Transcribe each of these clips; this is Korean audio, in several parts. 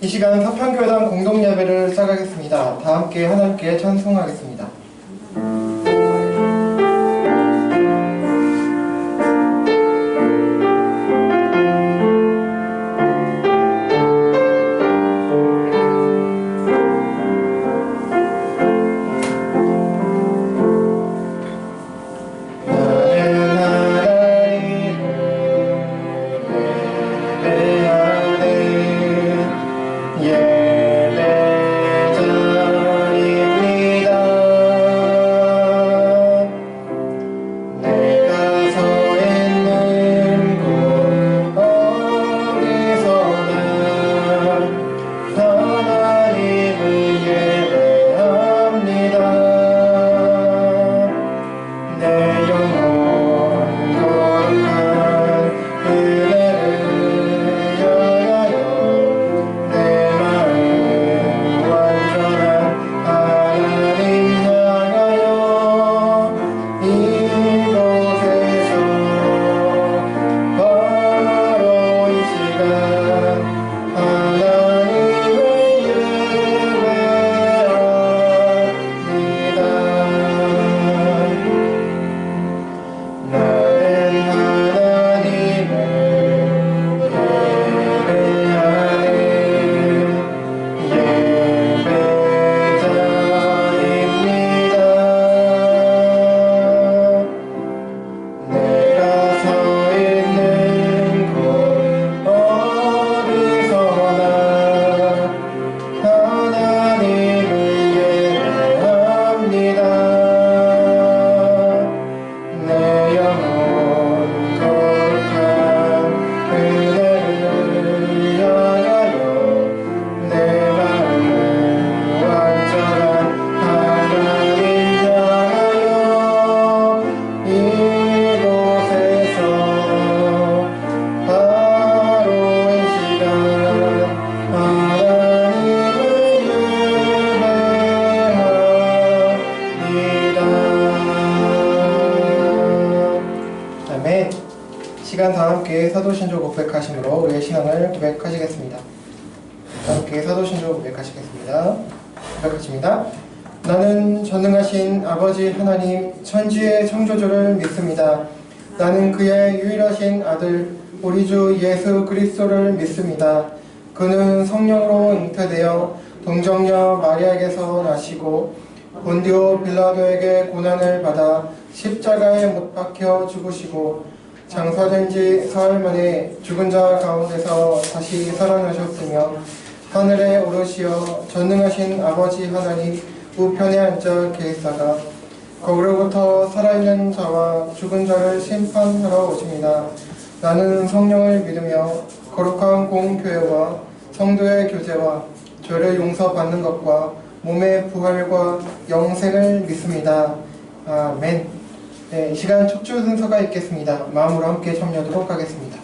이 시간 서편교회당 공동예배를 시작하겠습니다. 다 함께 하나님께 찬송하겠습니다. 시간 다 함께 사도신조 고백하심으로 우리의 신앙을 고백하시겠습니다. 다 함께 사도신조 고백하시겠습니다. 고백하십니다. 나는 전능하신 아버지 하나님 천지의 창조주를 믿습니다. 나는 그의 유일하신 아들 우리 주 예수 그리스도를 믿습니다. 그는 성령으로 잉태되어 동정녀 마리아에게서 나시고 본디오 빌라도에게 고난을 받아 십자가에 못 박혀 죽으시고 장사된 지 사흘 만에 죽은 자 가운데서 다시 살아나셨으며 하늘에 오르시어 전능하신 아버지 하나님 우편에 앉아 계시다가 거기로부터 살아있는 자와 죽은 자를 심판하러 오십니다. 나는 성령을 믿으며 거룩한 공교회와 성도의 교제와 죄를 용서받는 것과 몸의 부활과 영생을 믿습니다. 아멘. 네, 이 시간 촉주 순서가 있겠습니다. 마음으로 함께 참여하도록 하겠습니다.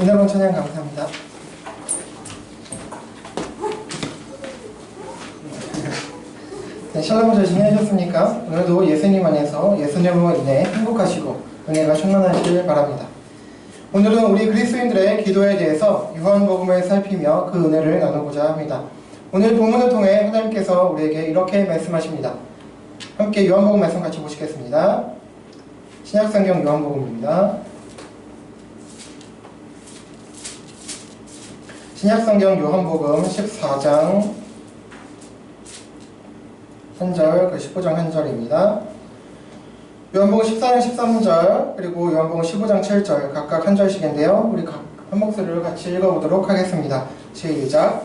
은혜로운 찬양 감사합니다. 네, 샬롬 잘 지내셨습니까? 오늘도 예수님 안에서 예수님으로 인해 행복하시고 은혜가 충만하시길 바랍니다. 오늘은 우리 그리스도인들의 기도에 대해서 요한복음을 살피며 그 은혜를 나누고자 합니다. 오늘 본문을 통해 하나님께서 우리에게 이렇게 말씀하십니다. 함께 요한복음 말씀 같이 보시겠습니다. 신약성경 요한복음입니다. 신약성경 요한복음 14장 1절, 15장 1절입니다. 요한복음 14장 13절, 그리고 요한복음 15장 7절 각각 한 절씩인데요. 우리 각 한 목소리로 같이 읽어보도록 하겠습니다. 시작.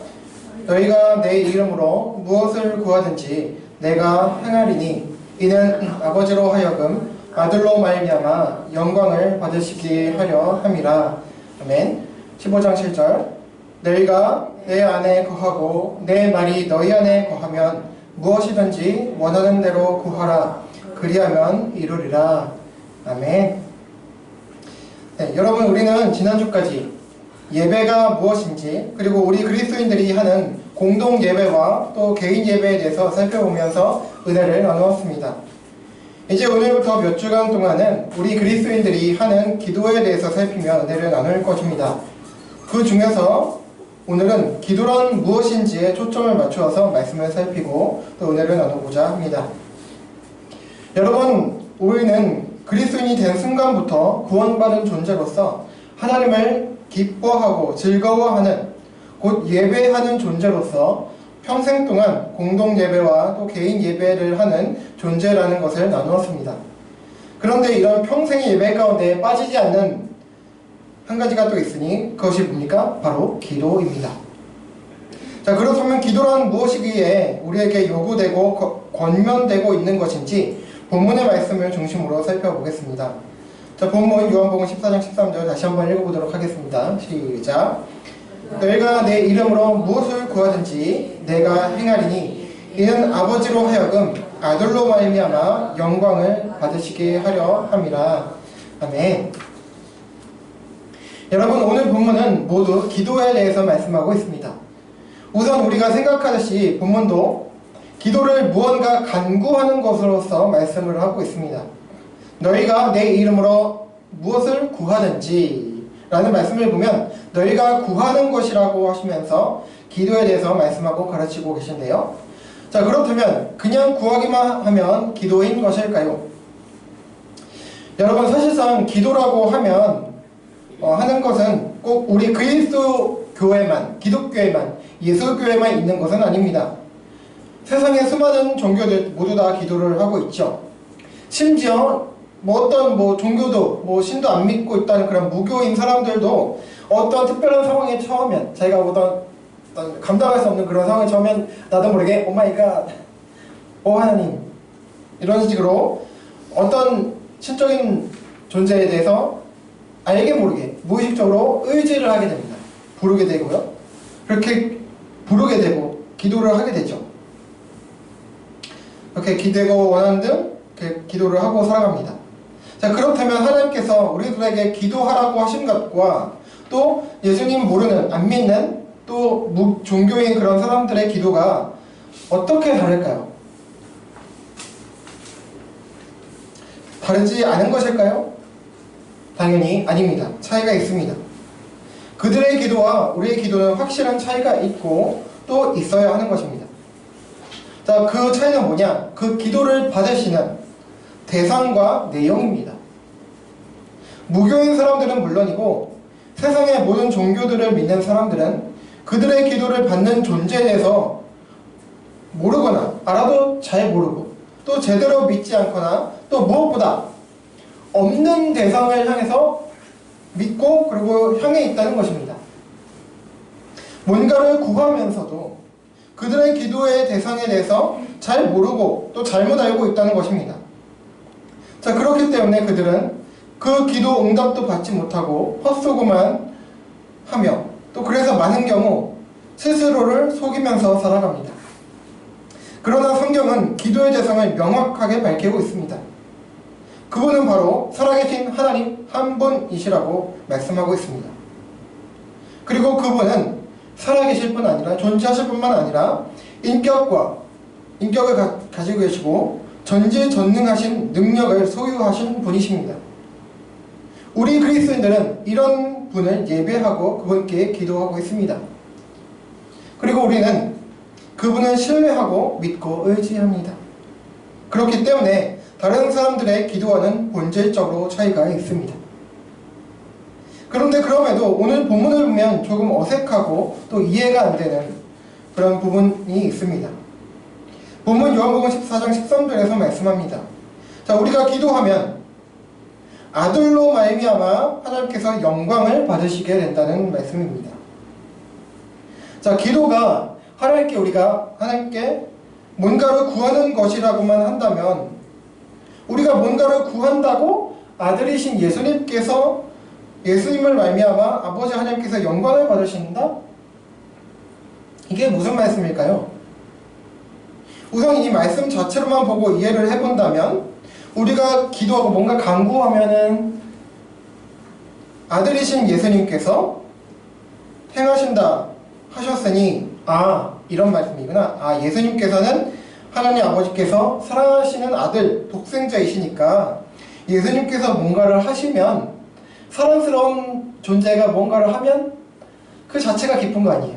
너희가 내 이름으로 무엇을 구하든지 내가 행하리니 이는 아버지로 하여금 아들로 말미암아 영광을 받으시게 하려 함이라. 아멘. 15장 7절. 너희가 내 안에 거하고 내 말이 너희 안에 거하면 무엇이든지 원하는 대로 구하라. 그리하면 이루리라. 아멘. 네, 여러분, 우리는 지난주까지 예배가 무엇인지, 그리고 우리 그리스도인들이 하는 공동 예배와 또 개인 예배에 대해서 살펴보면서 은혜를 나누었습니다. 이제 오늘부터 몇 주간 동안은 우리 그리스도인들이 하는 기도에 대해서 살피며 은혜를 나눌 것입니다. 그 중에서 오늘은 기도란 무엇인지에 초점을 맞추어서 말씀을 살피고 또 은혜를 나누고자 합니다. 여러분, 우리는 그리스도인이 된 순간부터 구원받은 존재로서 하나님을 기뻐하고 즐거워하는, 곧 예배하는 존재로서 평생 동안 공동 예배와 또 개인 예배를 하는 존재라는 것을 나누었습니다. 그런데 이런 평생의 예배 가운데 빠지지 않는 한 가지가 또 있으니 그것이 뭡니까? 바로 기도입니다. 자, 그렇다면 기도란 무엇이기에 우리에게 요구되고 권면되고 있는 것인지 본문의 말씀을 중심으로 살펴보겠습니다. 자, 본문 요한복음 14장 13절 다시 한번 읽어보도록 하겠습니다. 시작. 너희가 내 이름으로 무엇을 구하든지 내가 행하리니 이는 아버지로 하여금 아들로 말미암아 영광을 받으시게 하려 함이라. 아멘. 여러분, 오늘 본문은 모두 기도에 대해서 말씀하고 있습니다. 우선 우리가 생각하듯이 본문도 기도를 무언가 간구하는 것으로서 말씀을 하고 있습니다. 너희가 내 이름으로 무엇을 구하든지 라는 말씀을 보면 너희가 구하는 것이라고 하시면서 기도에 대해서 말씀하고 가르치고 계신데요. 자, 그렇다면 그냥 구하기만 하면 기도인 것일까요? 여러분, 사실상 기도라고 하면 하는 것은 꼭 우리 그리스도 교회만, 기독교회만, 예수교회만 있는 것은 아닙니다. 세상의 수많은 종교들 모두 다 기도를 하고 있죠. 심지어 어떤 종교도 신도 안 믿고 있다는 그런 무교인 사람들도 어떤 특별한 상황에 처하면, 자기가 어떤 감당할 수 없는 그런 상황에 처하면 나도 모르게 오마이갓, 오 하나님, 이런 식으로 어떤 신적인 존재에 대해서 알게 모르게 무의식적으로 의지를 하게 됩니다. 부르게 되고요. 그렇게 부르게 되고 기도를 하게 되죠. 그렇게 기대고 원하는 등 기도를 하고 살아갑니다. 자, 그렇다면 하나님께서 우리들에게 기도하라고 하신 것과 또 예수님 모르는, 안 믿는, 또 무종교인 그런 사람들의 기도가 어떻게 다를까요? 다르지 않은 것일까요? 당연히 아닙니다. 차이가 있습니다. 그들의 기도와 우리의 기도는 확실한 차이가 있고 또 있어야 하는 것입니다. 자, 그 차이는 뭐냐? 그 기도를 받으시는 대상과 내용입니다. 무교인 사람들은 물론이고 세상의 모든 종교들을 믿는 사람들은 그들의 기도를 받는 존재에 대해서 모르거나 알아도 잘 모르고 또 제대로 믿지 않거나 또 무엇보다 없는 대상을 향해서 믿고 그리고 향해 있다는 것입니다. 뭔가를 구하면서도 그들의 기도의 대상에 대해서 잘 모르고 또 잘못 알고 있다는 것입니다. 자, 그렇기 때문에 그들은 그 기도 응답도 받지 못하고 헛소고만 하며 또 그래서 많은 경우 스스로를 속이면서 살아갑니다. 그러나 성경은 기도의 대상을 명확하게 밝히고 있습니다. 그분은 바로 살아계신 하나님 한 분이시라고 말씀하고 있습니다. 그리고 그분은 살아계실 뿐 아니라 존재하실 뿐만 아니라 인격을 가지고 계시고 전지전능하신 능력을 소유하신 분이십니다. 우리 그리스도인들은 이런 분을 예배하고 그분께 기도하고 있습니다. 그리고 우리는 그분을 신뢰하고 믿고 의지합니다. 그렇기 때문에 다른 사람들의 기도와는 본질적으로 차이가 있습니다. 그런데 그럼에도 오늘 본문을 보면 조금 어색하고 또 이해가 안 되는 그런 부분이 있습니다. 본문 요한복음 14장 13절에서 말씀합니다. 자, 우리가 기도하면 아들로 말미암아 하나님께서 영광을 받으시게 된다는 말씀입니다. 자, 기도가 우리가 하나님께 뭔가를 구하는 것이라고만 한다면, 우리가 뭔가를 구한다고 아들이신 예수님을 말미암아 아버지 하나님께서 영광을 받으신다? 이게 무슨 말씀일까요? 우선 이 말씀 자체로만 보고 이해를 해본다면, 우리가 기도하고 뭔가 간구하면은 아들이신 예수님께서 행하신다 하셨으니, 이런 말씀이구나. 예수님께서는 하나님 아버지께서 사랑하시는 아들, 독생자이시니까 예수님께서 뭔가를 하시면, 사랑스러운 존재가 뭔가를 하면 그 자체가 기쁜 거 아니에요.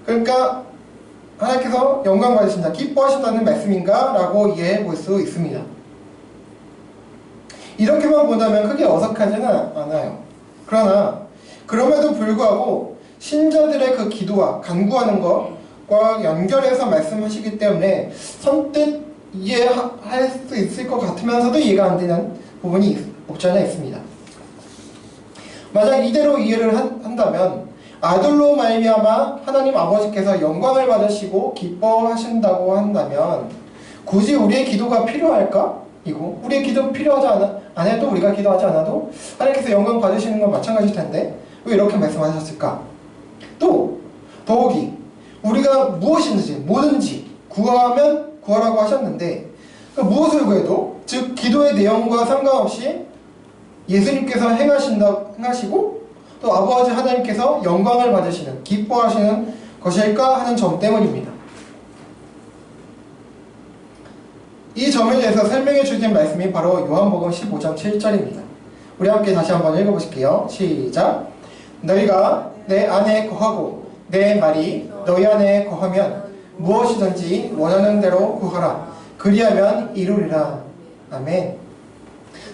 그러니까 하나님께서 영광 받으신다, 기뻐하신다는 말씀인가? 라고 이해해 볼 수 있습니다. 이렇게만 본다면 크게 어색하지는 않아요. 그러나 그럼에도 불구하고 신자들의 그 기도와 간구하는 것과 연결해서 말씀하시기 때문에 선뜻 이해할 수 있을 것 같으면서도 이해가 안 되는 부분이 없지 않아 있습니다. 만약 이대로 이해를 한다면 아들로 말미암아 하나님 아버지께서 영광을 받으시고 기뻐하신다고 한다면 굳이 우리의 기도가 필요할까? 우리의 기도 필요하지 안 해도, 우리가 기도하지 않아도 하나님께서 영광 받으시는 건 마찬가지일 텐데 왜 이렇게 말씀하셨을까? 또 더욱이 우리가 뭐든지 구하라고 하셨는데, 무엇을 구해도, 즉 기도의 내용과 상관없이 예수님께서 행하시고 또 아버지 하나님께서 영광을 받으시는, 기뻐하시는 것일까 하는 점 때문입니다. 이 점에 대해서 설명해 주신 말씀이 바로 요한복음 15장 7절입니다. 우리 함께 다시 한번 읽어보실게요. 시작. 너희가 내 안에 거하고 내 말이 너희 안에 거하면 무엇이든지 원하는 대로 구하라. 그리하면 이루리라. 아멘.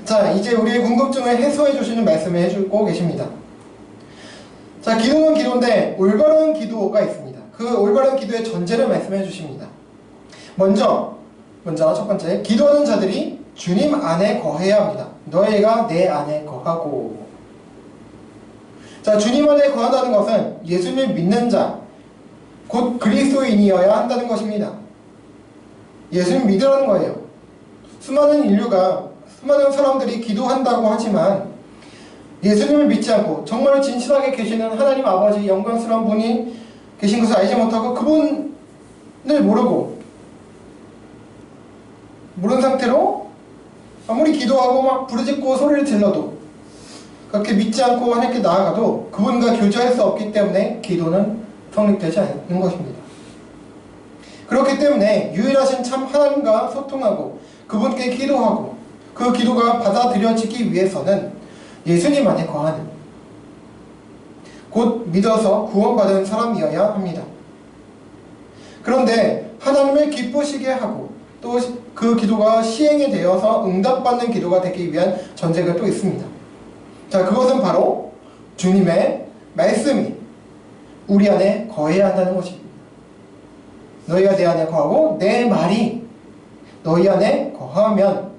자, 이제 우리의 궁금증을 해소해 주시는 말씀을 해주고 계십니다. 자, 기도는 기도인데 올바른 기도가 있습니다. 그 올바른 기도의 전제를 말씀해 주십니다. 먼저 첫 번째, 기도하는 자들이 주님 안에 거해야 합니다. 너희가 내 안에 거하고. 자, 주님 안에 거한다는 것은 예수님을 믿는 자, 곧 그리스도인이어야 한다는 것입니다. 예수님 믿으라는 거예요. 수많은 사람들이 기도한다고 하지만 예수님을 믿지 않고 정말 진실하게 계시는 하나님 아버지 영광스러운 분이 계신 것을 알지 못하고 그분을 모르는 상태로 아무리 기도하고 막 부르짖고 소리를 질러도, 그렇게 믿지 않고 하나님께 나아가도 그분과 교제할 수 없기 때문에 기도는 성립되지 않는 것입니다. 그렇기 때문에 유일하신 참 하나님과 소통하고 그분께 기도하고 그 기도가 받아들여지기 위해서는 예수님 안에 거하는, 곧 믿어서 구원받은 사람이어야 합니다. 그런데 하나님을 기쁘시게 하고 또 그 기도가 시행이 되어서 응답받는 기도가 되기 위한 전제가 또 있습니다. 자, 그것은 바로 주님의 말씀이 우리 안에 거해야 한다는 것입니다. 너희가 내 안에 거하고 내 말이 너희 안에 거하면,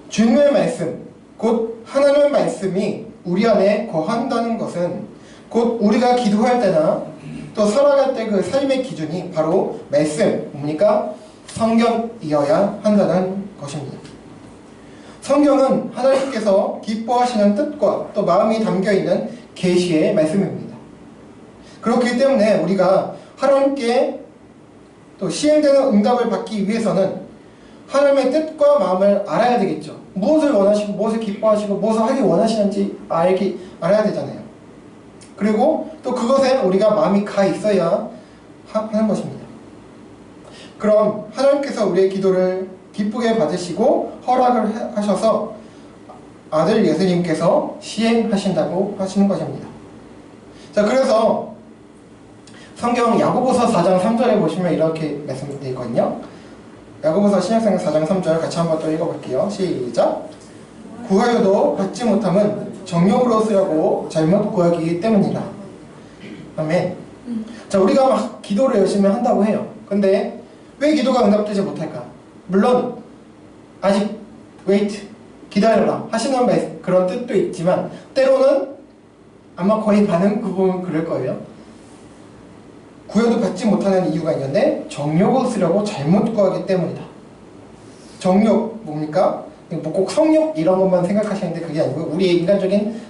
주님의 말씀, 곧 하나님의 말씀이 우리 안에 거한다는 것은 곧 우리가 기도할 때나 또 살아갈 때 그 삶의 기준이 바로 말씀, 뭡니까? 성경이어야 한다는 것입니다. 성경은 하나님께서 기뻐하시는 뜻과 또 마음이 담겨있는 계시의 말씀입니다. 그렇기 때문에 우리가 하나님께 또 시행되는 응답을 받기 위해서는 하나님의 뜻과 마음을 알아야 되겠죠. 무엇을 원하시고 무엇을 기뻐하시고 무엇을 하기 원하시는지 알아야 되잖아요. 그리고 또 그것에 우리가 마음이 가 있어야 하는 것입니다. 그럼 하나님께서 우리의 기도를 기쁘게 받으시고 허락을 하셔서 아들 예수님께서 시행하신다고 하시는 것입니다. 자, 그래서 성경 야고보서 4장 3절에 보시면 이렇게 말씀되어 있거든요. 야고보서 신약성경 4장 3절 같이 한번 또 읽어볼게요. 시작. 구하여도 받지 못함은 정욕으로 쓰려고 잘못 구하기 때문이라. 아멘. 자, 우리가 막 기도를 열심히 한다고 해요. 근데 왜 기도가 응답되지 못할까? 물론 아직 wait, 기다려라 하시는 그런 뜻도 있지만 때로는 아마 거의 반응 그 부분 그럴 거예요. 구해도 받지 못하는 이유가 있는데 정욕을 쓰려고 잘못 구하기 때문이다. 정욕 뭡니까? 뭐 꼭 성욕 이런 것만 생각하시는데 그게 아니고 우리의 인간적인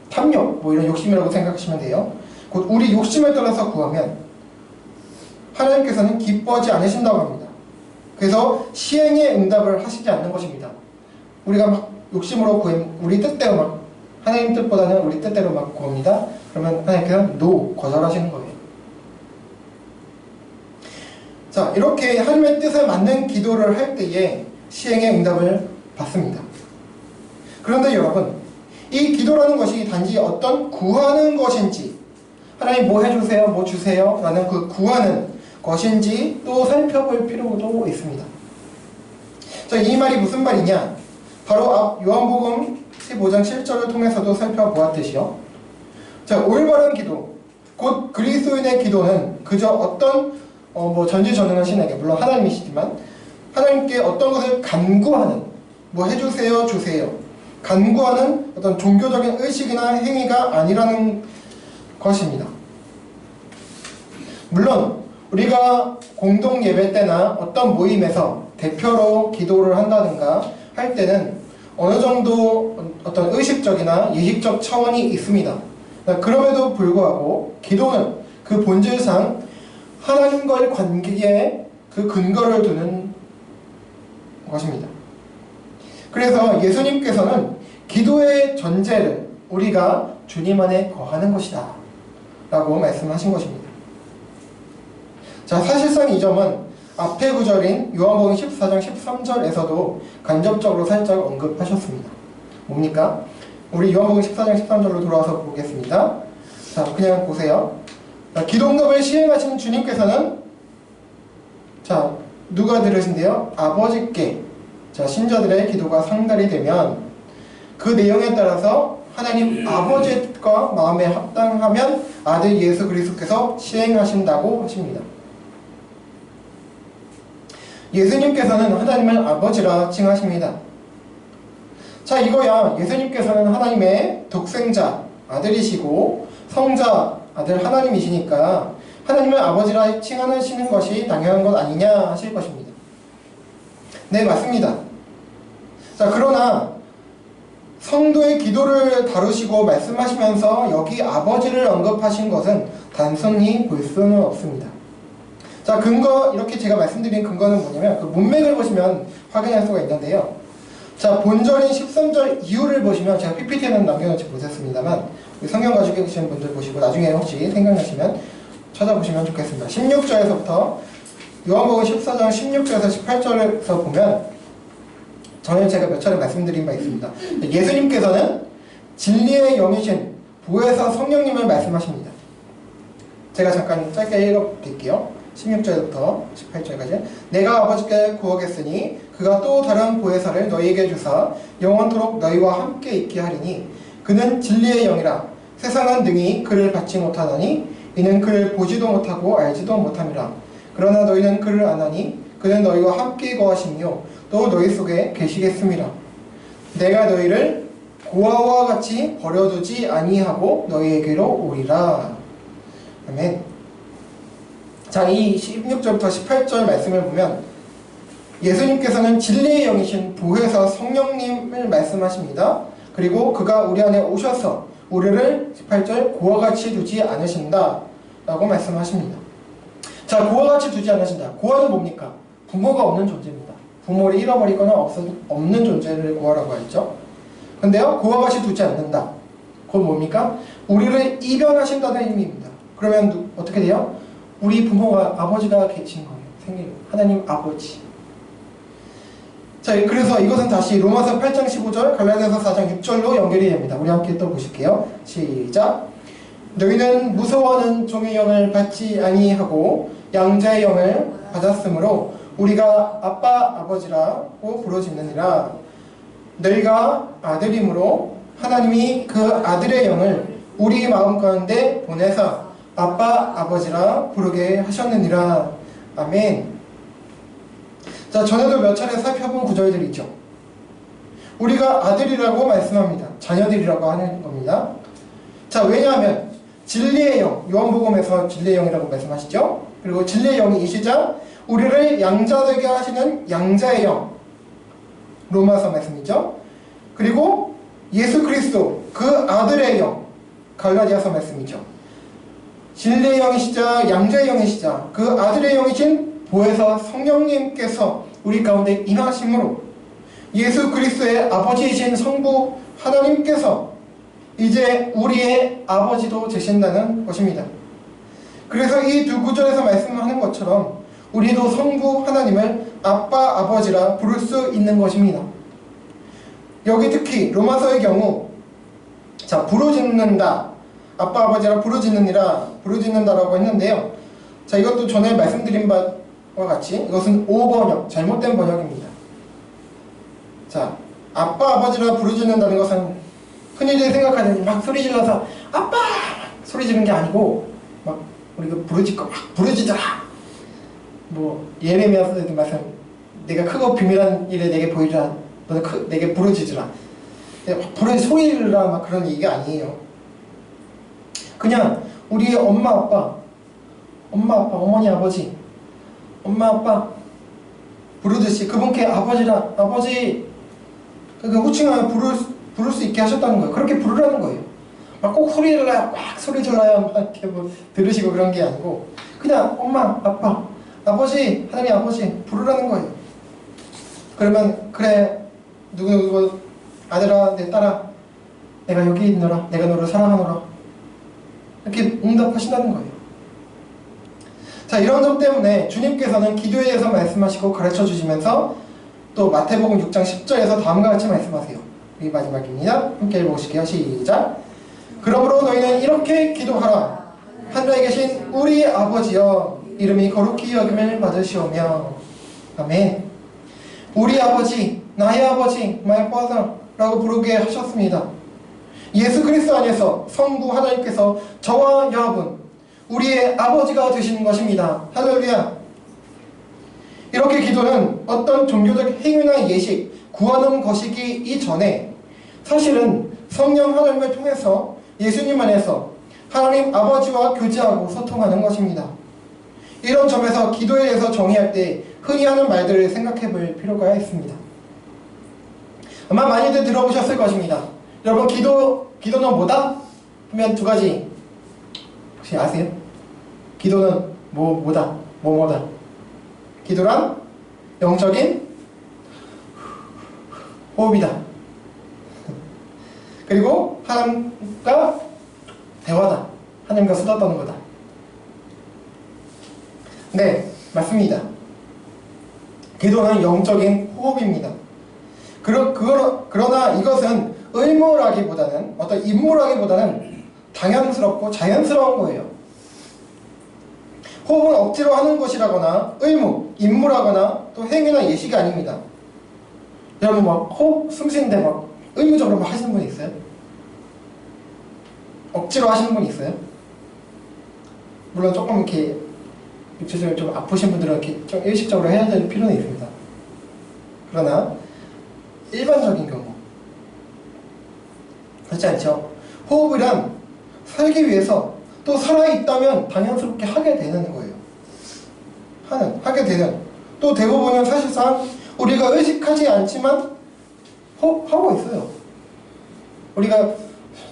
탐욕 뭐 이런 욕심이라고 생각하시면 돼요. 곧 우리 욕심을 따라서 구하면 하나님께서는 기뻐하지 않으신다고 합니다. 그래서 시행의 응답을 하시지 않는 것입니다. 우리가 막 욕심으로 구하면 우리 뜻대로 막 하나님 뜻보다는 우리 뜻대로 막 구합니다. 그러면 하나님께서 NO, 거절하시는 거예요. 자, 이렇게 하나님의 뜻에 맞는 기도를 할 때에 시행의 응답을 받습니다. 그런데 여러분, 이 기도라는 것이 단지 어떤 구하는 것인지 하나님 뭐 해주세요, 뭐 주세요 라는 그 구하는 것인지 또 살펴볼 필요도 있습니다. 자, 이 말이 무슨 말이냐? 바로 앞 요한복음 15장 7절을 통해서도 살펴보았듯이요. 자, 올바른 기도, 곧 그리스도인의 기도는 그저 어떤 뭐 전지전능한 신에게, 물론 하나님이시지만 하나님께 어떤 것을 간구하는, 뭐 해주세요, 주세요, 간구하는 어떤 종교적인 의식이나 행위가 아니라는 것입니다. 물론 우리가 공동 예배 때나 어떤 모임에서 대표로 기도를 한다든가 할 때는 어느 정도 어떤 의식적이나 예식적 차원이 있습니다. 그럼에도 불구하고 기도는 그 본질상 하나님과의 관계에 그 근거를 두는 것입니다. 그래서 예수님께서는 기도의 전제를 우리가 주님 안에 거하는 것이다 라고 말씀하신 것입니다. 자, 사실상 이 점은 앞의 구절인 요한복음 14장 13절에서도 간접적으로 살짝 언급하셨습니다. 뭡니까? 우리 요한복음 14장 13절로 돌아와서 보겠습니다. 자, 그냥 보세요. 자, 기도 응답을 시행하신 주님께서는 자, 누가 들으신대요? 아버지께 자, 신자들의 기도가 상달이 되면 그 내용에 따라서 하나님 아버지의 뜻과 마음에 합당하면 아들 예수 그리스도께서 시행하신다고 하십니다. 예수님께서는 하나님을 아버지라 칭하십니다. 자, 이거야 예수님께서는 하나님의 독생자 아들이시고 성자 아들 하나님이시니까 하나님을 아버지라 칭하시는 것이 당연한 것 아니냐 하실 것입니다. 네, 맞습니다. 자, 그러나 성도의 기도를 다루시고 말씀하시면서 여기 아버지를 언급하신 것은 단순히 볼 수는 없습니다. 자, 근거, 이렇게 제가 말씀드린 근거는 뭐냐면 그 문맥을 보시면 확인할 수가 있는데요. 자, 본절인 13절 이후를 보시면 제가 PPT에는 남겨놓지 못했습니다만 성경 가지고 계시는 분들 보시고 나중에 혹시 생각나시면 찾아보시면 좋겠습니다. 16절에서부터 요한복음 14장 16절에서 18절에서 보면 전에 제가 몇 차례 말씀드린 바 있습니다. 예수님께서는 진리의 영이신 보혜사 성령님을 말씀하십니다. 제가 잠깐 짧게 읽어드릴게요. 16절부터 18절까지 내가 아버지께 구하겠으니 그가 또 다른 보혜사를 너희에게 주사 영원토록 너희와 함께 있게 하리니 그는 진리의 영이라 세상은 능히 그를 받지 못하나니 이는 그를 보지도 못하고 알지도 못함이라. 그러나 너희는 그를 아나니 그는 너희와 함께 거하시며 또 너희 속에 계시겠음이라. 내가 너희를 고아와 같이 버려두지 아니하고 너희에게로 오리라. 아멘. 자, 이 16절부터 18절 말씀을 보면 예수님께서는 진리의 영이신 보혜사 성령님을 말씀하십니다. 그리고 그가 우리 안에 오셔서 우리를 18절 고아같이 두지 않으신다 라고 말씀하십니다. 자, 고아같이 두지 않으신다. 고아는 뭡니까? 부모가 없는 존재입니다. 부모를 잃어버리거나 없는 존재를 구하라고 했죠. 근데요, 그와 같이 두지 않는다. 그건 뭡니까? 우리를 이변하신다는 의미입니다. 그러면 어떻게 돼요? 우리 부모가 아버지가 계신 거예요. 생긴 하나님 아버지. 자, 그래서 이것은 다시 로마서 8장 15절, 갈라디아서 4장 6절로 연결이 됩니다. 우리 함께 또 보실게요. 시작. 너희는 무서워하는 종의 영을 받지 아니하고 양자의 영을 받았으므로 우리가 아빠 아버지라고 부르짖느니라. 너희가 아들이므로 하나님이 그 아들의 영을 우리 마음 가운데 보내사 아빠 아버지라 부르게 하셨느니라. 아멘. 자, 전에도 몇 차례 살펴본 구절들이 있죠. 우리가 아들이라고 말씀합니다. 자녀들이라고 하는 겁니다. 자, 왜냐하면 진리의 영, 요한복음에서 진리의 영이라고 말씀하시죠. 그리고 진리의 영이 이시자 우리를 양자되게 하시는 양자의 영, 로마서 말씀이죠. 그리고 예수 그리스도 그 아들의 영, 갈라디아서 말씀이죠. 진리의 영이시자 양자의 영이시자 그 아들의 영이신 보혜사 성령님께서 우리 가운데 임하심으로 예수 그리스도의 아버지이신 성부 하나님께서 이제 우리의 아버지도 되신다는 것입니다. 그래서 이 두 구절에서 말씀하는 것처럼 우리도 성부 하나님을 아빠 아버지라 부를 수 있는 것입니다. 여기 특히 로마서의 경우 자, 부르짖는다, 아빠 아버지라 부르짖는다라고 했는데요. 자, 이것도 전에 말씀드린 바와 같이 이것은 오번역, 잘못된 번역입니다. 자, 아빠 아버지라 부르짖는다는 것은 흔히들 생각하는 막 소리 질러서 아빠 소리 지르는 게 아니고 막 우리가 부르짖고 막 부르짖어라, 뭐 예레미야서에도 말씀 내가 크고 비밀한 일을 내게 보이라, 너는 내게 부르짖으라, 소리를 막 그런 얘기가 아니에요. 그냥 우리의 엄마 아빠, 어머니 아버지, 엄마 아빠 부르듯이 그분께 아버지라, 아버지 그러니까 호칭하면 부를 수 있게 하셨다는 거예요. 그렇게 부르라는 거예요. 막 꼭 소리를 막 소리 질러야 막 이렇게 뭐 들으시고 그런 게 아니고 그냥 엄마 아빠 아버지, 하나님 아버지 부르라는 거예요. 그러면 그래 누구 아들아 내 딸아 내가 여기 있노라, 내가 너를 사랑하노라, 이렇게 응답하신다는 거예요. 자, 이런 점 때문에 주님께서는 기도에 대해서 말씀하시고 가르쳐 주시면서 또 마태복음 6장 10절에서 다음과 같이 말씀하세요. 이 마지막입니다. 함께 읽어보실게요. 시작. 그러므로 너희는 이렇게 기도하라. 하늘에 계신 우리 아버지여, 이름이 거룩히 여김을 받으시오며. 아멘. 우리 아버지, 나의 아버지, my father 라고 부르게 하셨습니다. 예수 그리스도 안에서 성부 하나님께서 저와 여러분, 우리의 아버지가 되시는 것입니다. 할렐루야. 이렇게 기도는 어떤 종교적 행위나 예식, 구하는 것이기 이전에 사실은 성령 하나님을 통해서 예수님 안에서 하나님 아버지와 교제하고 소통하는 것입니다. 이런 점에서 기도에 대해서 정의할 때 흔히 하는 말들을 생각해 볼 필요가 있습니다. 아마 많이들 들어보셨을 것입니다. 여러분, 기도는 뭐다? 하면 두 가지 혹시 아세요? 기도는 뭐다? 뭐다? 기도란 영적인 호흡이다. 그리고 하나님과 대화다. 하나님과 수다 떠는 거다. 네, 맞습니다. 기도는 영적인 호흡입니다. 그러나 이것은 의무라기보다는 어떤 임무라기보다는 당연스럽고 자연스러운 거예요. 호흡은 억지로 하는 것이라거나 의무, 임무라거나 또 행위나 예식이 아닙니다. 여러분 막 호흡 숨 쉬는데 막 의무적으로 막 하시는 분이 있어요? 억지로 하시는 분이 있어요? 물론 조금 이렇게 육체적으로 좀 아프신 분들은 이렇게 좀 일식적으로 해야 될 필요는 있습니다. 그러나 일반적인 경우 그렇지 않죠? 호흡이란 살기 위해서 또 살아있다면 당연스럽게 하게 되는 거예요. 하게 되는. 또 대부분은 사실상 우리가 의식하지 않지만 호흡하고 있어요. 우리가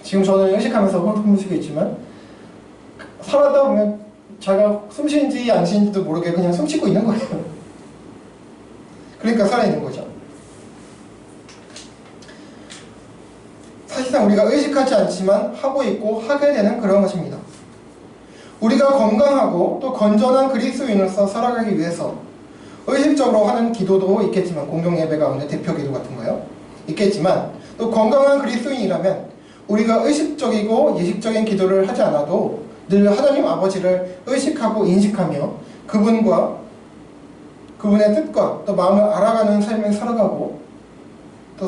지금 저는 의식하면서 호흡을 쉬고 있지만 살아다 보면 자기가 숨 쉬는지 안 쉬는지도 모르게 그냥 숨 쉬고 있는 거예요. 그러니까 살아있는 거죠. 사실상 우리가 의식하지 않지만 하고 있고 하게 되는 그런 것입니다. 우리가 건강하고 또 건전한 그리스도인으로서 살아가기 위해서 의식적으로 하는 기도도 있겠지만, 공동예배 가운데 대표 기도 같은 거요 있겠지만, 또 건강한 그리스도인이라면 우리가 의식적이고 예식적인 기도를 하지 않아도 늘 하나님 아버지를 의식하고 인식하며 그분과 그분의 뜻과 또 마음을 알아가는 삶을 살아가고 또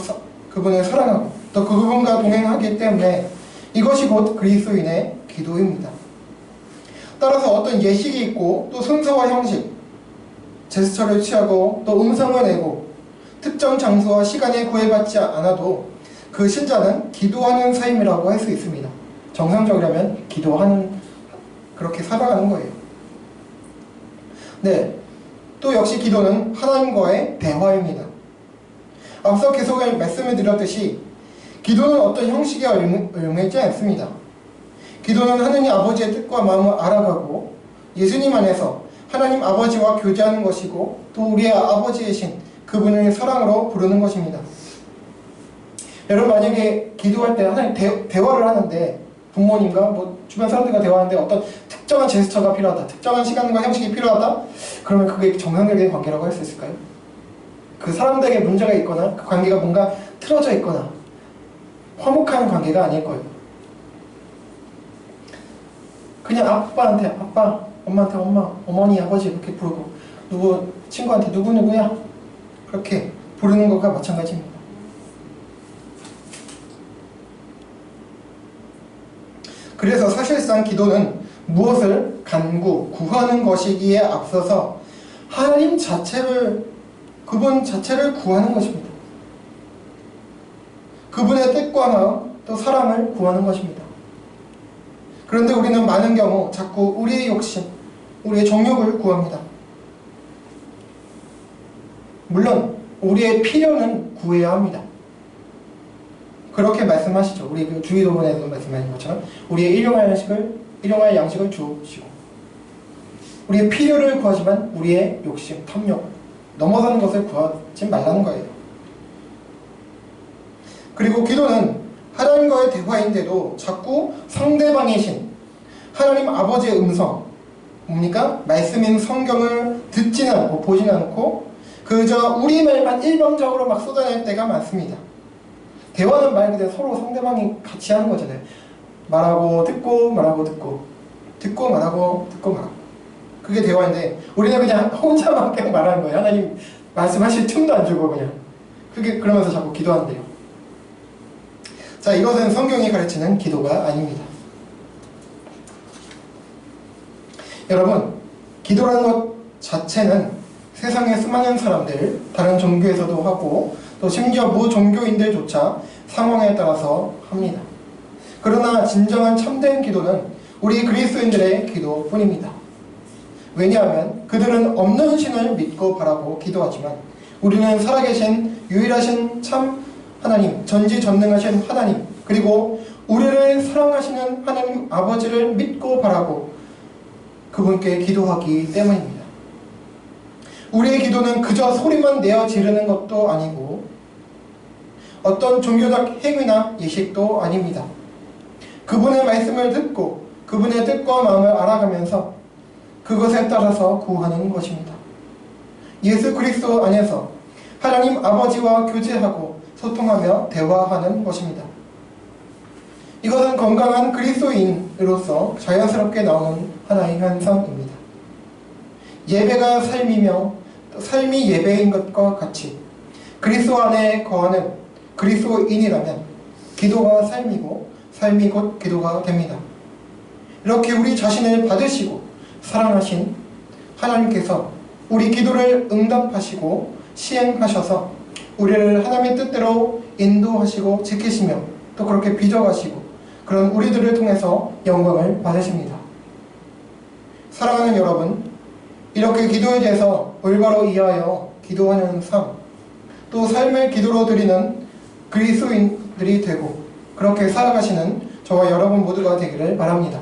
그분을 사랑하고 또 그분과 동행하기 때문에 이것이 곧 그리스도인의 기도입니다. 따라서 어떤 예식이 있고 또 순서와 형식, 제스처를 취하고 또 음성을 내고 특정 장소와 시간에 구애받지 않아도 그 신자는 기도하는 삶이라고 할 수 있습니다. 정상적이라면 기도하는, 그렇게 살아가는 거예요. 네, 또 역시 기도는 하나님과의 대화입니다. 앞서 계속 말씀을 드렸듯이 기도는 어떤 형식에 얽매이지 않습니다. 기도는 하느님 아버지의 뜻과 마음을 알아가고 예수님 안에서 하나님 아버지와 교제하는 것이고 또 우리의 아버지이신 그분을 사랑으로 부르는 것입니다. 여러분, 만약에 기도할 때 하나님 대화를 하는데, 부모님과 뭐 주변 사람들과 대화하는데 어떤 특정한 제스처가 필요하다, 특정한 시간과 형식이 필요하다, 그러면 그게 정상적인 관계라고 할 수 있을까요? 그 사람들에게 문제가 있거나 그 관계가 뭔가 틀어져 있거나 화목한 관계가 아닐 거예요. 그냥 아빠한테 아빠, 엄마한테 엄마, 어머니, 아버지 이렇게 부르고, 누구 친구한테 누구누구야 그렇게 부르는 것과 마찬가지입니다. 그래서 사실상 기도는 무엇을 구하는 것이기에 앞서서 하나님 자체를, 그분 자체를 구하는 것입니다. 그분의 뜻과 마음 또 사랑을 구하는 것입니다. 그런데 우리는 많은 경우 자꾸 우리의 욕심, 우리의 정욕을 구합니다. 물론 우리의 필요는 구해야 합니다. 그렇게 말씀하시죠. 우리 그 주기도문에서 말씀하신 것처럼 우리의 일용할 양식을 주시고, 우리의 필요를 구하지만 우리의 욕심, 탐욕, 넘어서는 것을 구하지 말라는 거예요. 그리고 기도는 하나님과의 대화인데도 자꾸 상대방이신 하나님 아버지의 음성, 뭡니까? 말씀인 성경을 듣지는 않고 보지는 않고 그저 우리 말만 일방적으로 막 쏟아낼 때가 많습니다. 대화는 말 그대로 서로 상대방이 같이 하는 거잖아요. 말하고 듣고 말하고 듣고 말하고 듣고 말하고, 그게 대화인데 우리는 그냥 혼자만 그냥 말하는 거예요. 하나님 말씀하실 틈도 안 주고 그냥 그게, 그러면서 자꾸 기도한대요. 자, 이것은 성경이 가르치는 기도가 아닙니다. 여러분, 기도라는 것 자체는 세상의 수많은 사람들, 다른 종교에서도 하고 또 심지어 무종교인들조차 상황에 따라서 합니다. 그러나 진정한 참된 기도는 우리 그리스도인들의 기도뿐입니다. 왜냐하면 그들은 없는 신을 믿고 바라고 기도하지만 우리는 살아계신 유일하신 참 하나님, 전지전능하신 하나님, 그리고 우리를 사랑하시는 하나님 아버지를 믿고 바라고 그분께 기도하기 때문입니다. 우리의 기도는 그저 소리만 내어 지르는 것도 아니고 어떤 종교적 행위나 예식도 아닙니다. 그분의 말씀을 듣고 그분의 뜻과 마음을 알아가면서 그것에 따라서 구하는 것입니다. 예수 그리스도 안에서 하나님 아버지와 교제하고 소통하며 대화하는 것입니다. 이것은 건강한 그리스도인으로서 자연스럽게 나오는 하나의 현상입니다. 예배가 삶이며 삶이 예배인 것과 같이 그리스도 안에 거하는 그리스도인이라면 기도가 삶이고 삶이 곧 기도가 됩니다. 이렇게 우리 자신을 받으시고 사랑하신 하나님께서 우리 기도를 응답하시고 시행하셔서 우리를 하나님의 뜻대로 인도하시고 지키시며 또 그렇게 빚어가시고 그런 우리들을 통해서 영광을 받으십니다. 사랑하는 여러분, 이렇게 기도에 대해서 올바로 이해하여 기도하는 삶, 또 삶을 기도로 드리는 그리스도인들이 되고 그렇게 살아가시는 저와 여러분 모두가 되기를 바랍니다.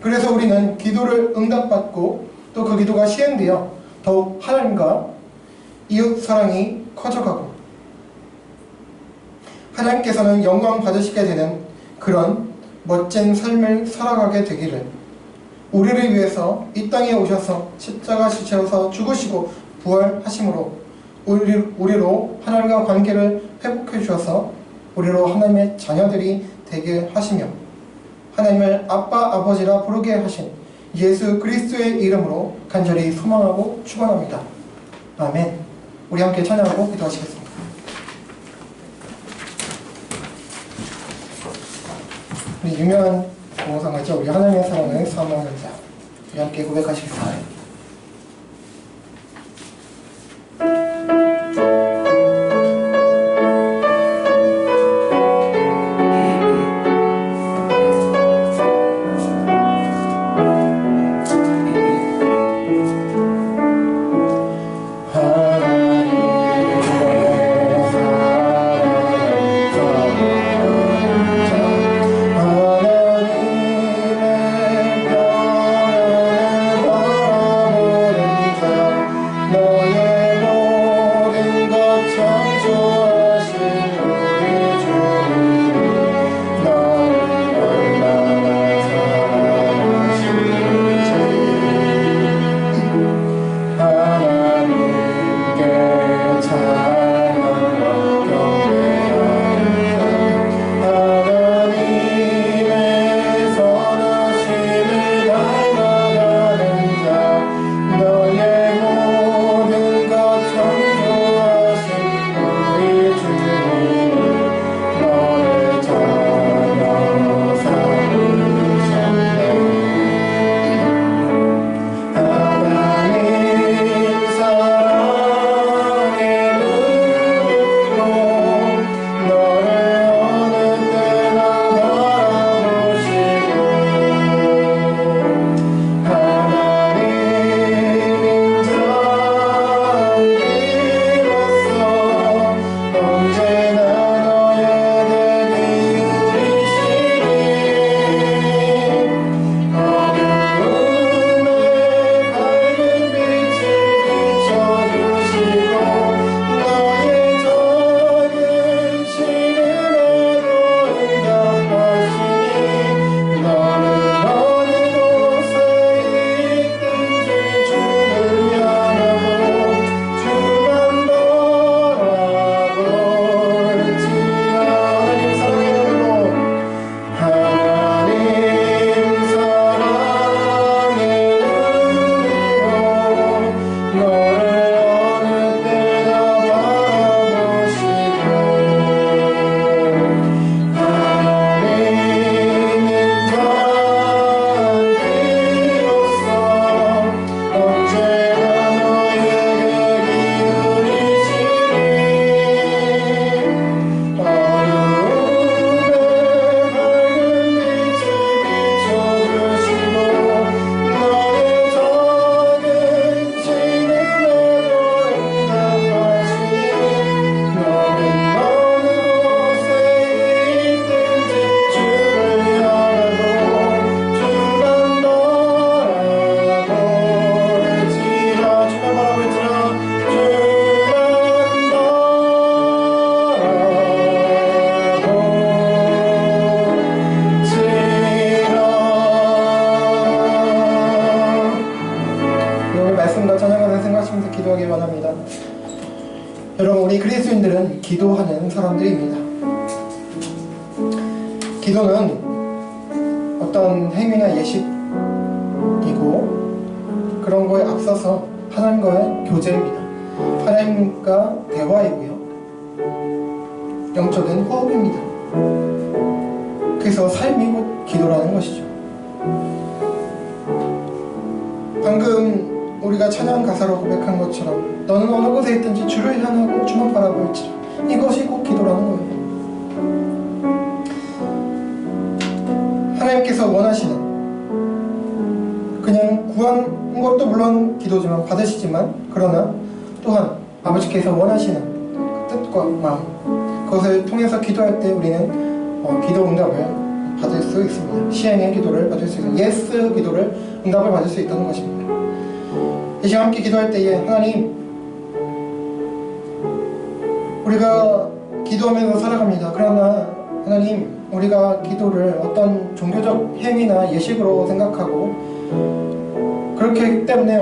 그래서 우리는 기도를 응답받고 또 그 기도가 시행되어 더욱 하나님과 이웃 사랑이 커져가고 하나님께서는 영광 받으시게 되는 그런 멋진 삶을 살아가게 되기를, 우리를 위해서 이 땅에 오셔서 십자가 지셔서 죽으시고 부활하심으로 우리로 하나님과 관계를 회복해 주셔서 우리로 하나님의 자녀들이 되게 하시며 하나님을 아빠 아버지라 부르게 하신 예수 그리스도의 이름으로 간절히 소망하고 축원합니다. 아멘. 우리 함께 찬양하고 기도하시겠습니다. 우리 유명한 동영상 있죠? 우리 하나님의 사랑을 사모하는 자. 우리 함께 고백하시겠습니다. 여러분, 우리 그리스도인들은 기도하는 사람들입니다. 기도는 어떤 행위나 예식이고 그런 거에 앞서서 하나님과의 교제입니다. 하나님과 대화이고요, 영적인 호흡입니다. 그래서 삶이 곧 기도라는 것이죠. 방금 우리가 찬양 가사로 고백한 것처럼 너는 어느 곳에 있든지 주를 향하고 주만 바라볼지라, 이것이 곧 기도라는 거예요. 하나님께서 원하시는, 그냥 구한 것도 물론 기도지만 받으시지만, 그러나 또한 아버지께서 원하시는 그 뜻과 마음, 그것을 통해서 기도할 때 우리는 기도 응답을 받을 수 있습니다. 시행의 기도를 받을 수 있습니다. 예스 기도를 응답을 받을 수 있다는 것입니다. 이 시간 함께 기도할 때에 하나님, 우리가 기도하면서 살아갑니다. 그러나 하나님, 우리가 기도를 어떤 종교적 행위나 예식으로 생각하고 그렇기 때문에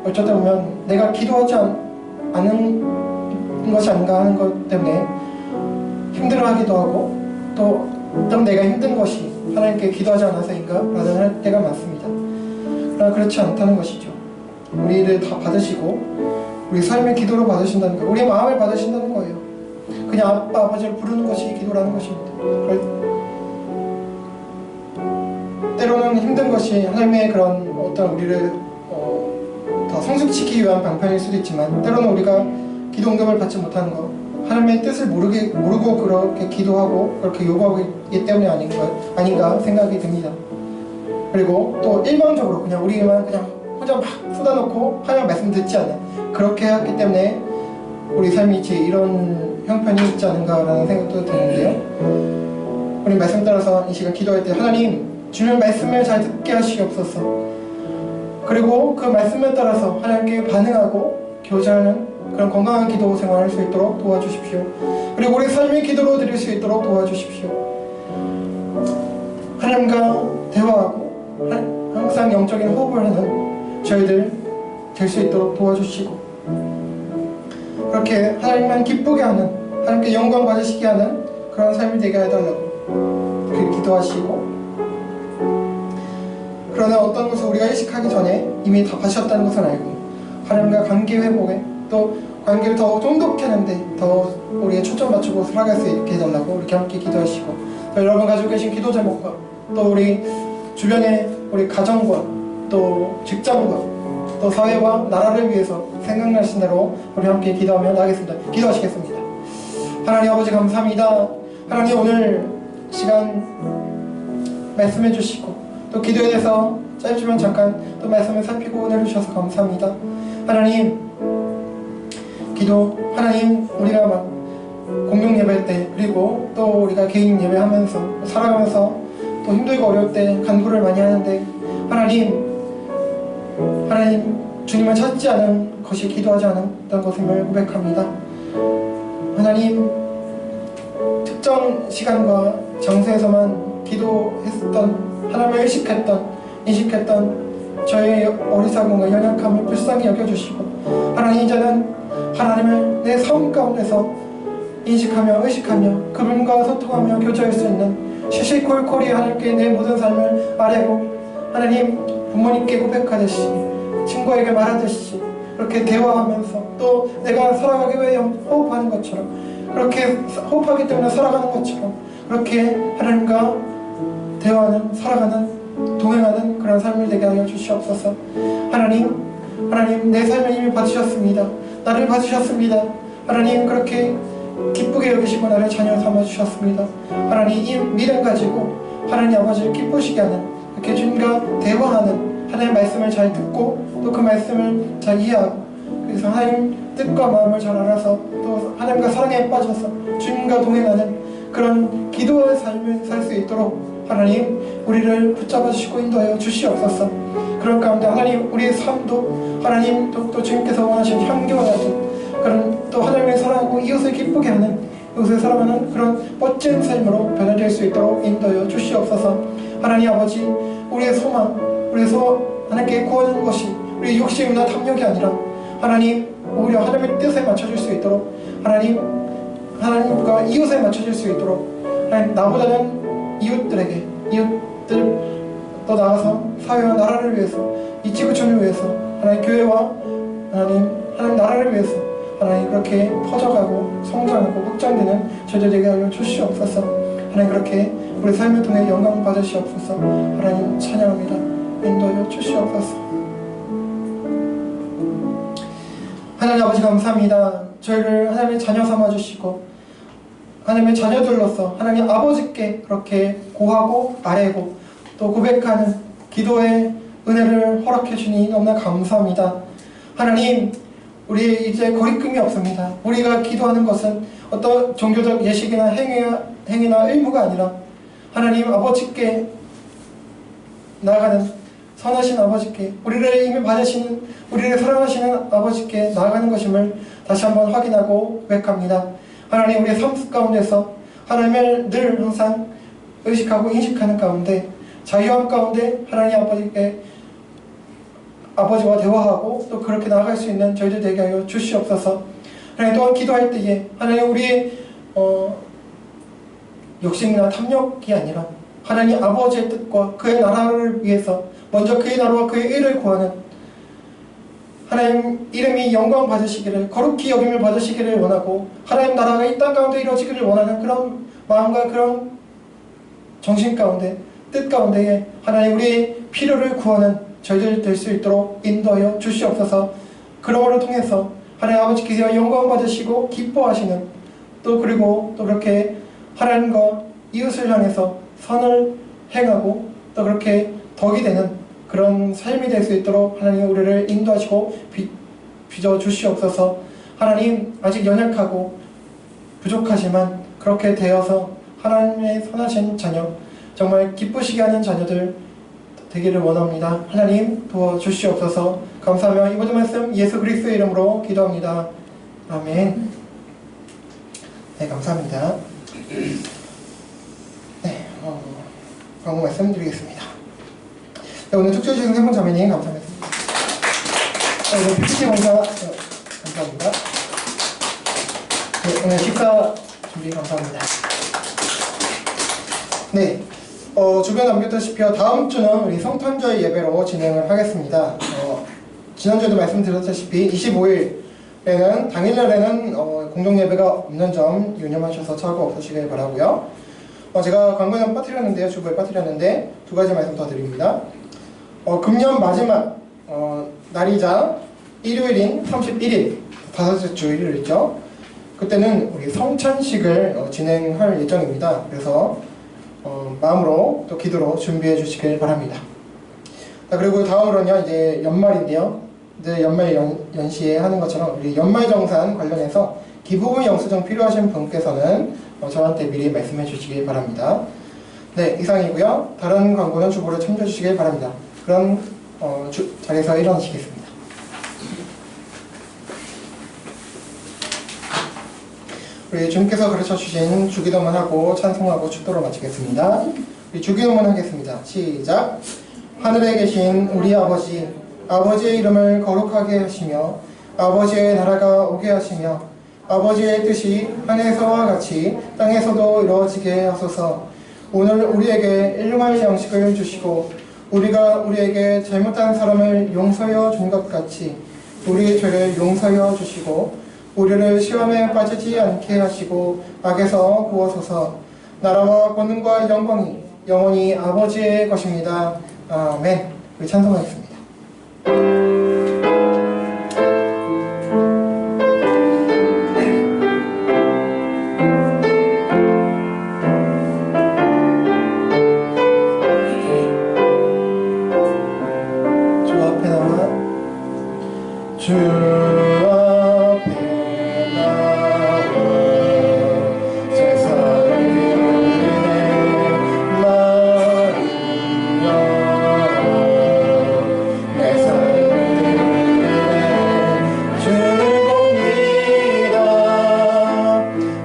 어쩌다 보면 내가 기도하지 않은 것이 아닌가 하는 것 때문에 힘들어하기도 하고, 또 어떤 내가 힘든 것이 하나님께 기도하지 않아서인가 라는 할 때가 많습니다. 그러나 그렇지 않다는 것이죠. 우리를 다 받으시고 우리 삶의 기도로 받으신다는 거, 우리 마음을 받으신다는 거예요. 그냥 아빠, 아버지를 부르는 것이 기도라는 것입니다. 때로는 힘든 것이 하나님의 그런 어떤 우리를 더 성숙시키기 위한 방편일 수도 있지만, 때로는 우리가 기도 응답을 받지 못하는 것, 하나님의 뜻을 모르고 그렇게 기도하고 그렇게 요구하기 때문에 아닌가 생각이 듭니다. 그리고 또 일방적으로 그냥 우리만 그냥 혼자 막 쏟아놓고 하나님 말씀 듣지 않는, 그렇게 했기 때문에 우리 삶이 이제 이런 형편이 있지 않은가라는 생각도 드는데요. 우리 말씀 따라서 이 시간 기도할 때 하나님, 주님 말씀을 잘 듣게 하시옵소서. 그리고 그 말씀에 따라서 하나님께 반응하고 교제하는 그런 건강한 기도 생활을 할 수 있도록 도와주십시오. 그리고 우리 삶의 기도로 드릴 수 있도록 도와주십시오. 하나님과 대화하고 항상 영적인 호흡을 하는 저희들 될 수 있도록 도와주시고, 그렇게 하나님만 기쁘게 하는, 하나님께 영광 받으시게 하는 그런 삶이 되게 해달라고 그렇게 기도하시고, 그러나 어떤 것을 우리가 의식하기 전에 이미 다 받으셨다는 것을 알고 하나님과 관계 회복에, 또 관계를 더 돈독히 하는데 더 우리가 초점 맞추고 살아갈 수 있게 해달라고 이렇게 함께 기도하시고, 또 여러분 가지고 계신 기도 제목과 또 우리 주변의 우리 가정과 또 직장과 또 사회와 나라를 위해서 생각나신 대로 우리 함께 기도하며 나가겠습니다. 기도하시겠습니다. 하나님 아버지 감사합니다. 하나님, 오늘 시간 말씀해 주시고 또 기도에 대해서 짧지만 잠깐 또 말씀을 살피고 은혜를 주셔서 감사합니다. 하나님, 기도, 하나님, 우리가 막 공동 예배할 때, 그리고 또 우리가 개인 예배하면서 살아가면서 또 힘들고 어려울 때 간구를 많이 하는데, 하나님 주님을 찾지 않은 것이 기도하지 않았던 것임을 고백합니다. 하나님, 특정 시간과 장소에서만 기도했던, 하나님을 인식했던 저의 어리석음과 연약함을 불쌍히 여겨주시고, 하나님, 이제는 하나님을 내 삶 가운데서 인식하며 의식하며 그분과 소통하며 교제할 수 있는 시시콜콜이 하나님께 내 모든 삶을 아뢰고, 하나님, 부모님께 고백하듯이 친구에게 말하듯이 그렇게 대화하면서 또 내가 살아가기 위해 호흡하는 것처럼, 그렇게 호흡하기 때문에 살아가는 것처럼 그렇게 하나님과 대화하는, 살아가는, 동행하는 그런 삶을 되게 하여 주시옵소서. 하나님, 내 삶을 이미 받으셨습니다. 나를 받으셨습니다. 하나님, 그렇게 기쁘게 여기시고 나를 자녀 삼아주셨습니다. 하나님, 이 믿음 가지고 하나님 아버지를 기쁘시게 하는, 이렇게 주님과 대화하는, 하나님의 말씀을 잘 듣고 또 그 말씀을 잘 이해하고, 그래서 하나님 뜻과 마음을 잘 알아서 또 하나님과 사랑에 빠져서 주님과 동행하는 그런 기도의 삶을 살 수 있도록 하나님 우리를 붙잡아 주시고 인도하여 주시옵소서. 그런 가운데 하나님, 우리의 삶도 하나님 또 주님께서 원하신 향기와 같은 그런, 또 하나님을 사랑하고 이웃을 기쁘게 하는, 이웃을 사랑하는 그런 멋진 삶으로 변화될 수 있도록 인도하여 주시옵소서. 하나님 아버지, 우리의 소망, 하나님께 구하는 것이 우리의 욕심이나 탐욕이 아니라 하나님, 오히려 하나님의 뜻에 맞춰질 수 있도록, 하나님과 이웃에 맞춰질 수 있도록, 하나님, 나보다는 이웃들 또 나가서 사회와 나라를 위해서, 이 지구촌을 위해서, 하나님 교회와 하나님 나라를 위해서 하나님 그렇게 퍼져가고 성장하고 확장되는 저희들에게 하여 주시옵소서. 하나님, 그렇게 우리 삶을 통해 영광 받으시옵소서. 하나님 찬양합니다. 인도하여 주시옵소서. 하나님 아버지 감사합니다. 저희를 하나님의 자녀 삼아주시고 하나님의 자녀들로서 하나님 아버지께 그렇게 고하고 아뢰고 또 고백하는 기도의 은혜를 허락해 주니 너무나 감사합니다. 하나님, 우리 이제 거리낌이 없습니다. 우리가 기도하는 것은 어떤 종교적 예식이나 행위나 의무가 아니라 하나님 아버지께 나아가는, 선하신 아버지께, 우리를 이미 받으시는, 우리를 사랑하시는 아버지께 나아가는 것임을 다시 한번 확인하고 고백합니다. 하나님 우리의 삶 가운데서 하나님을 늘 항상 의식하고 인식하는 가운데 자유함 가운데 하나님 아버지와 대화하고 또 그렇게 나아갈 수 있는 저희들 되게 하여 주시옵소서. 하나님 또한 기도할 때에 하나님 우리의 욕심이나 탐욕이 아니라 하나님 아버지의 뜻과 그의 나라를 위해서 먼저 그의 나라와 그의 의를 구하는 하나님 이름이 영광 받으시기를 거룩히 여김을 받으시기를 원하고 하나님 나라가 이 땅 가운데 이루어지기를 원하는 그런 마음과 그런 정신 가운데 뜻 가운데에 하나님 우리의 필요를 구하는 저희들 될 수 있도록 인도하여 주시옵소서. 그러므로 통해서 하나님 아버지께서 영광 받으시고 기뻐하시는 또 그리고 또 그렇게 하나님과 이웃을 향해서 선을 행하고 또 그렇게 덕이 되는 그런 삶이 될 수 있도록 하나님 우리를 인도하시고 빚어 주시옵소서. 하나님 아직 연약하고 부족하지만 그렇게 되어서 하나님의 선하신 자녀 정말 기쁘시게 하는 자녀들 되기를 원합니다. 하나님 도와주시옵소서. 감사하며 이 모든 말씀 예수 그리스도의 이름으로 기도합니다. 아멘. 네, 감사합니다. 네, 광고 말씀 드리겠습니다. 네, 오늘 축제해 주신 세분 자매님 감사합니다. 네, 오늘 PPT 공사 감사합니다. 네, 오늘 식사 준비 감사합니다. 네, 주변에 남겼다시피 다음 주는 우리 성탄절 예배로 진행을 하겠습니다. 지난주에도 말씀드렸다시피 25일에는 당일날에는 공동 예배가 없는 점 유념하셔서 착오 없으시길 바라고요. 제가 광고는 빠뜨렸는데요, 주부에 빠뜨렸는데 두 가지 말씀 더 드립니다. 금년 마지막 날이자 일요일인 31일 다섯째 주 일요일이죠. 그때는 우리 성찬식을 진행할 예정입니다. 그래서 마음으로 또 기도로 준비해 주시길 바랍니다. 그리고 다음으로는요, 이제 연말인데요. 이제 연말 연시에 하는 것처럼 우리 연말정산 관련해서 기부금 영수증 필요하신 분께서는 저한테 미리 말씀해 주시길 바랍니다. 네, 이상이고요. 다른 광고는 주보를 참조해 주시길 바랍니다. 그럼 자리에서 일어나시겠습니다. 우리 주님께서 가르쳐 주신 주기도문 하고 찬송하고 축도로 마치겠습니다. 우리 주기도문 하겠습니다. 시작. 하늘에 계신 우리 아버지, 아버지의 이름을 거룩하게 하시며 아버지의 나라가 오게 하시며 아버지의 뜻이 하늘에서와 같이 땅에서도 이루어지게 하소서. 오늘 우리에게 일용할 양식을 주시고 우리가 우리에게 잘못한 사람을 용서하여 준 것 같이 우리의 죄를 용서하여 주시고 우리를 시험에 빠지지 않게 하시고 악에서 구하소서. 나라와 권능과 영광이 영원히 아버지의 것입니다. 아멘. 우리 찬송하겠습니다. 주 앞에 나와 주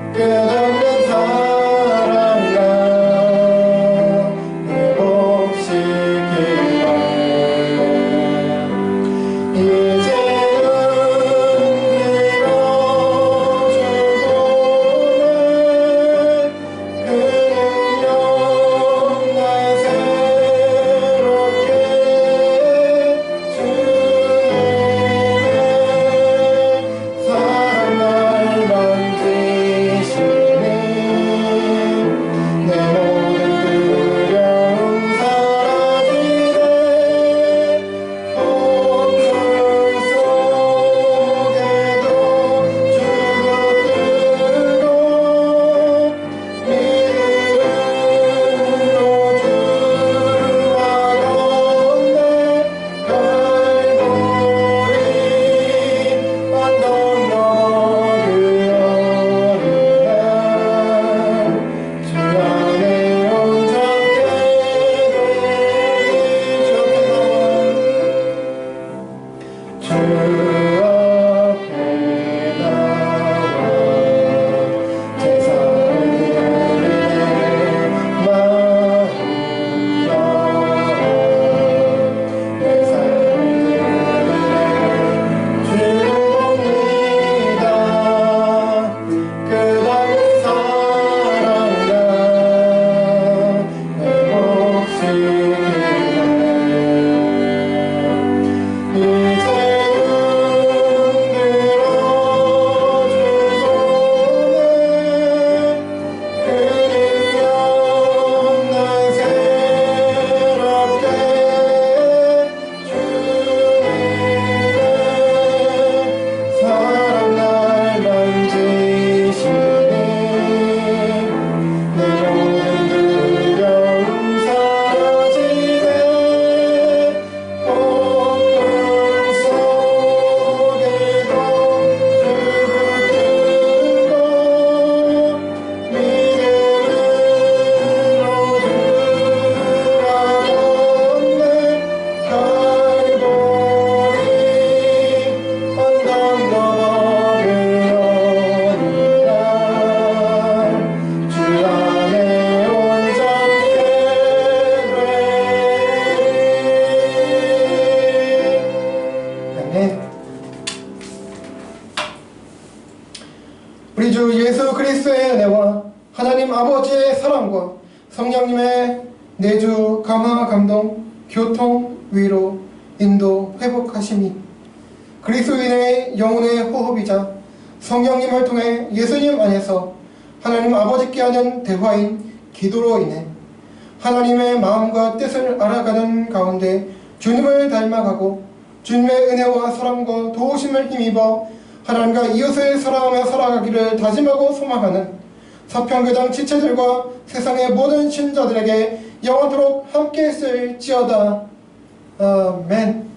이제는 우리 주 예수 그리스도의 은혜와 하나님 아버지의 사랑과 성령님의 내주 감화 감동 교통 위로 인도 회복하심이 그리스도인의 영혼의 호흡이자 성령님을 통해 예수님 안에서 하나님 아버지께 하는 대화인 기도로 인해 하나님의 마음과 뜻을 알아가는 가운데 주님을 닮아가고 주님의 은혜와 사랑과 도우심을 힘입어 하나님과 이웃을 사랑하며 살아가기를 다짐하고 소망하는 서평교당 지체들과 세상의 모든 신자들에게 영원토록 함께 있을지어다. 아멘.